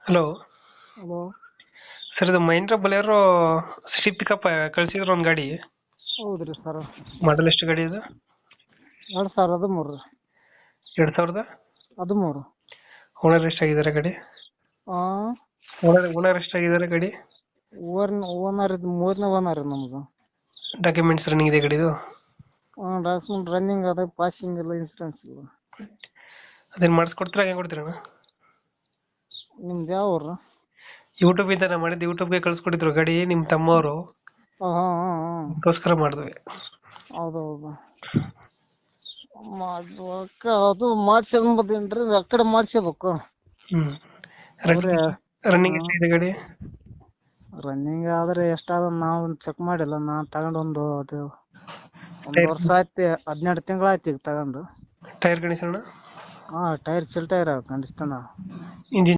Hello. Hello. Sir, ಇದು Mahendra ಬಲೇರೋ city pickup ಕಳ್ಸಿದ್ರು ಒಂದು ಗಾಡಿ. ಹೌದ್ರಿ ಸರ್. ಮಾಡಲ್ ಎಷ್ಟು ಗಾಡಿ ಇದು? 2013 ರೀ. 2000. 13. ಓನರ್ ಎಷ್ಟಾಗಿದ್ದಾರೆ ಗಾಡಿ? ಆ ಓನರ್ ಎಷ್ಟಾಗಿದ್ದಾರೆ ಗಾಡಿ? ಓನರ್ ಇದು ಮೂರನೇ ಓನರ್ ರೀ ನಮ್ದು. ಡಾಕ್ಯುಮೆಂಟ್ಸ್ ರನ್ನಿಂಗ್ ಇದೆ ಗಾಡಿದು? ಡಾಕ್ಯುಮೆಂಟ್ ರನ್ನಿಂಗ್ ಅದ, ಪಾಸಿಂಗ್ ಇಲ್ಲ, ಇನ್ಸೂರೆನ್ಸ್ ಇಲ್ಲ. ಅದೇನು ಮಾಡಿಸ್ಕೊಡ್ತೀರಾ, ಹೆಂಗೆ ಕೊಡ್ತೀರಣ್ಣ? ನಿಮ್ದು ಯಾವ ಊರು? ಯೂಟ್ಯೂಬಿಂದ ನಾನು ಮಾಡಿದ್ದು, ಯೂಟ್ಯೂಬ್ಗೆ ಕಳ್ಸ್ಕೊಟ್ಟಿದ್ರು ಗಾಡಿ ನಿಮ್ಮ ತಮ್ಮವರು, ಹಾಂ ಹಾಂ ಹಾಂ ಹಾಂ. ಅದಕ್ಕೋಸ್ಕರ ಮಾಡಿದ್ವಿ. ಹೌದೌದು. ಅದು ಮಾಡ್ಸ್ಕೊಂಬುದೇನ್ರಿ, ಆ ಕಡೆ ಮಾಡ್ಸ್ಕೋಬೇಕು. ಅವ್ರೆ ರನ್ನಿಂಗ್ ಎಷ್ಟಾಗಿದೆ ಗಾಡಿ? ರನ್ನಿಂಗ್ ಆದ್ರೆ ಎಷ್ಟಾದ ನಾವು ಚೆಕ್ ಮಾಡಿಲ್ಲ. ನಾನು ತಗೊಂಡು ಒಂದು ಟೈರ್ ವರ್ಷ ಆಯ್ತು, 12 ತಿಂಗಳಾಯ್ತು ಈಗ ತಗೊಂಡು. Tyre condition? ಟೈರ್ ಚಿಲ್ ಟೈರ್ ಕಂಡಿಸ್ತಾನ. ಇಂಜಿನ್